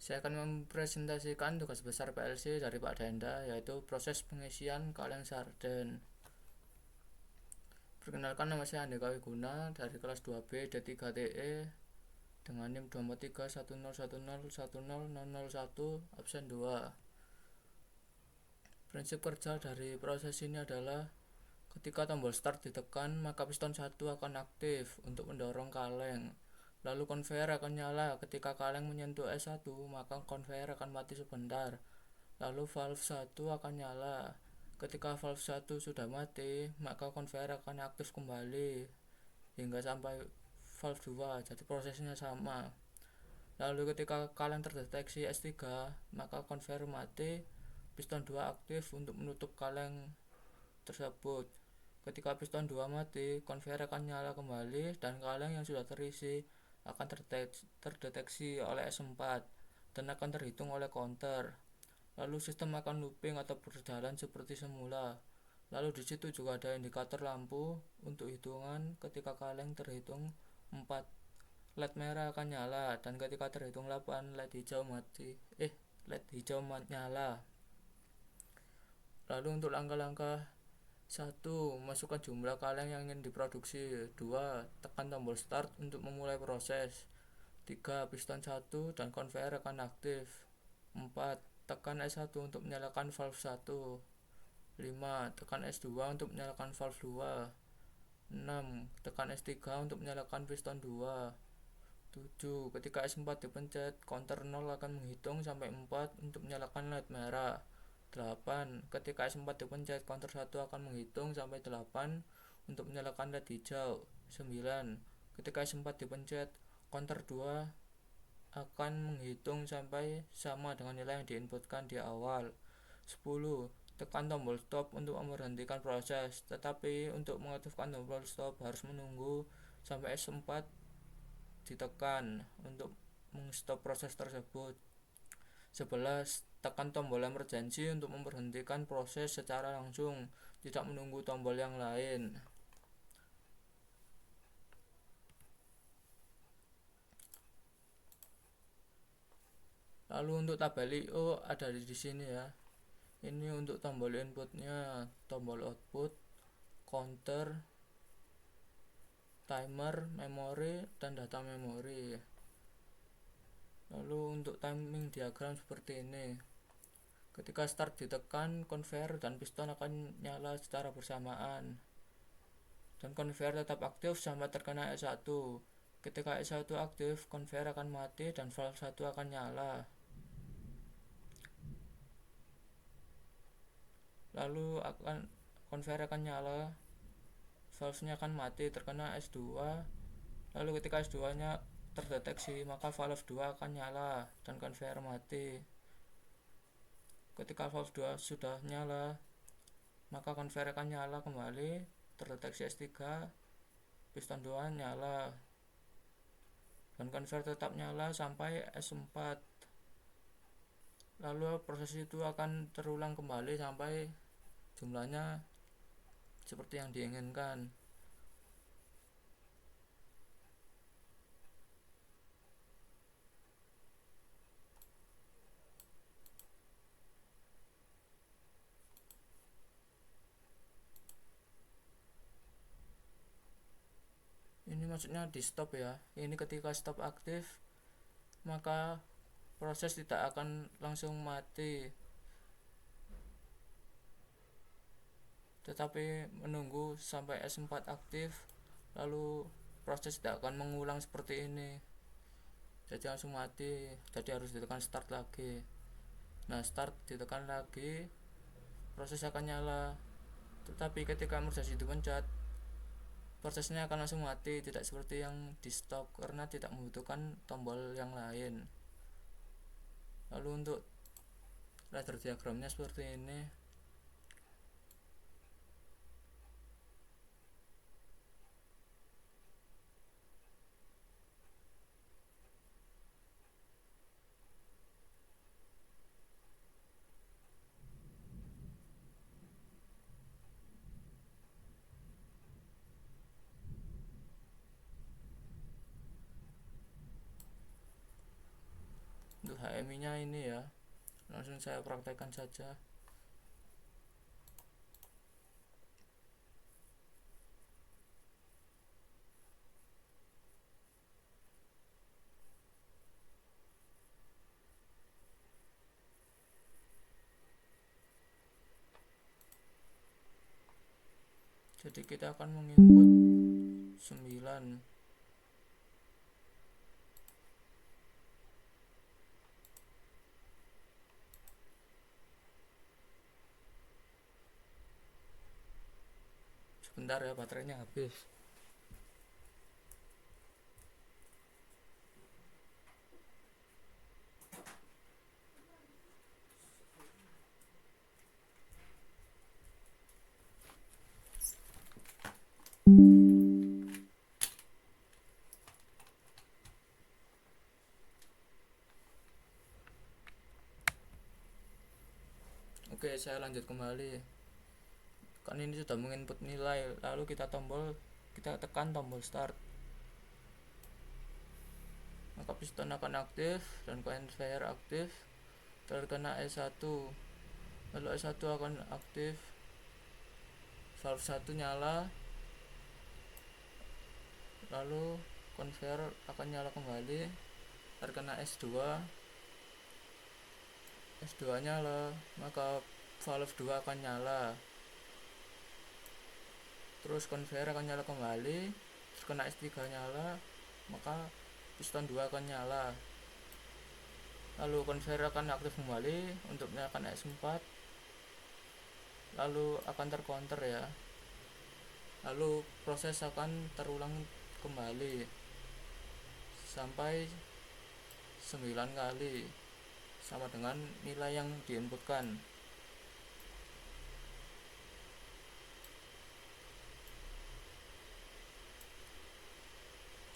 Saya akan mempresentasikan tugas besar PLC dari Pak Denda, yaitu proses pengisian kaleng sarden. Perkenalkan, nama saya Andika Wiguna dari kelas 2B D3TE dengan NIM 24310101001 absen 2. Prinsip kerja dari proses ini adalah ketika tombol start ditekan, maka piston 1 akan aktif untuk mendorong kaleng. Lalu konveyor akan nyala. Ketika kaleng menyentuh S1, maka konveyor akan mati sebentar. Lalu valve 1 akan nyala. Ketika valve 1 sudah mati, maka konveyor akan aktif kembali hingga sampai valve 2. Jadi prosesnya sama. Lalu ketika kaleng terdeteksi S3, maka konveyor mati, piston 2 aktif untuk menutup kaleng tersebut. Ketika piston 2 mati, konveyor akan nyala kembali dan kaleng yang sudah terisi akan terdeteksi oleh S4 dan akan terhitung oleh counter. Lalu sistem akan looping atau berjalan seperti semula. Lalu di situ juga ada indikator lampu untuk hitungan. Ketika kaleng terhitung 4, LED merah akan nyala, dan ketika terhitung 8, LED hijau nyala. Lalu untuk langkah-langkah 1. Masukkan jumlah kaleng yang ingin diproduksi. 2. Tekan tombol start untuk memulai proses. 3. Piston 1 dan konveyor akan aktif. 4. Tekan S1 untuk menyalakan valve 1. 5. Tekan S2 untuk menyalakan valve 2. 6. Tekan S3 untuk menyalakan piston 2. 7. Ketika S4 dipencet, counter 0 akan menghitung sampai 4 untuk menyalakan LED merah. 8. Ketika S4 dipencet, counter 1 akan menghitung sampai 8 untuk menyalakan LED hijau. 9. Ketika S4 dipencet, counter 2 akan menghitung sampai sama dengan nilai yang diinputkan di awal. 10. Tekan tombol stop untuk memberhentikan proses, tetapi untuk mengaktifkan tombol stop harus menunggu sampai S4 ditekan untuk mengstop proses tersebut. 11. Tekan tombol emergency untuk memberhentikan proses secara langsung, tidak menunggu tombol yang lain. Lalu untuk tabel I/O ada di sini ya. Ini untuk tombol inputnya, tombol output, counter, timer, memori, dan data memori. Lalu untuk timing diagram seperti ini. Ketika start ditekan, konveyor dan piston akan nyala secara bersamaan. Dan konveyor tetap aktif sampai terkena S1. Ketika S1 aktif, konveyor akan mati dan valve 1 akan nyala. Lalu konveyor akan nyala, valve-nya akan mati, terkena S2. Lalu ketika S2-nya terdeteksi, maka valve 2 akan nyala dan konveyor mati. Ketika valve 2 sudah nyala, maka konveyor akan nyala kembali, terdeteksi S3, piston 2 nyala, dan konveyor tetap nyala sampai S4. Lalu proses itu akan terulang kembali sampai jumlahnya seperti yang diinginkan. Ini maksudnya di stop ya. Ini ketika stop aktif, maka proses tidak akan langsung mati, tetapi menunggu sampai S4 aktif, lalu proses tidak akan mengulang seperti ini, jadi langsung mati, jadi harus ditekan start lagi. Nah, start ditekan lagi, proses akan nyala, tetapi ketika emergency dipencet, prosesnya akan langsung mati, tidak seperti yang di stop karena tidak membutuhkan tombol yang lain. Lalu untuk ladder diagramnya seperti ini. Untuk HMI nya ini ya, langsung saya praktekkan saja. Jadi kita akan menginput 9. Sebentar ya, baterainya habis. Oke, saya lanjut kembali. Kan ini sudah menginput nilai, lalu kita tekan tombol start. Maka piston akan aktif dan conveyor aktif, terkena S1. Lalu S1 akan aktif, valve 1 nyala, lalu conveyor akan nyala kembali, terkena S2. S2 nyala, maka valve 2 akan nyala, terus conveyor akan nyala kembali, terkena S3 nyala, maka piston 2 akan nyala, lalu conveyor akan aktif kembali untuk menyalakan S4, lalu akan tercounter ya, lalu proses akan terulang kembali sampai 9 kali sama dengan nilai yang diinputkan.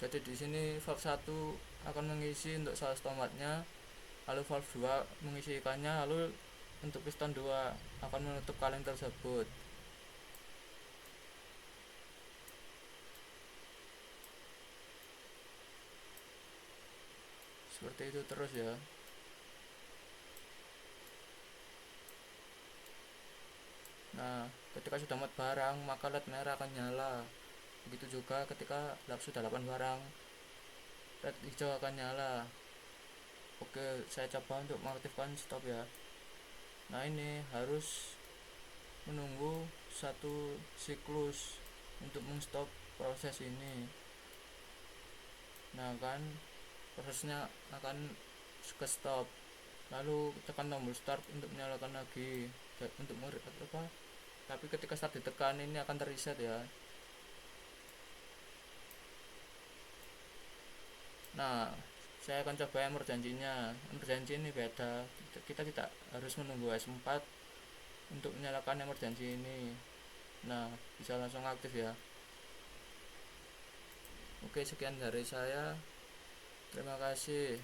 Jadi di sini valve 1 akan mengisi untuk saus tomatnya, lalu valve 2 mengisi ikannya, lalu untuk piston 2 akan menutup kaleng tersebut. Seperti itu terus ya. Nah, ketika sudah muat barang, maka LED merah akan nyala. Begitu juga ketika sudah 8 barang, LED hijau akan nyala. Oke, saya coba untuk mengaktifkan stop ya. Nah, ini harus menunggu satu siklus untuk menstop proses ini. Nah, kan prosesnya akan ke stop, lalu tekan tombol start untuk menyalakan lagi untuk tapi ketika start ditekan ini akan terreset ya. Nah, saya akan coba emergency-nya. Emergency ini beda, kita tidak harus menunggu S4 untuk menyalakan emergency ini. Nah, bisa langsung aktif ya. Oke, sekian dari saya, terima kasih.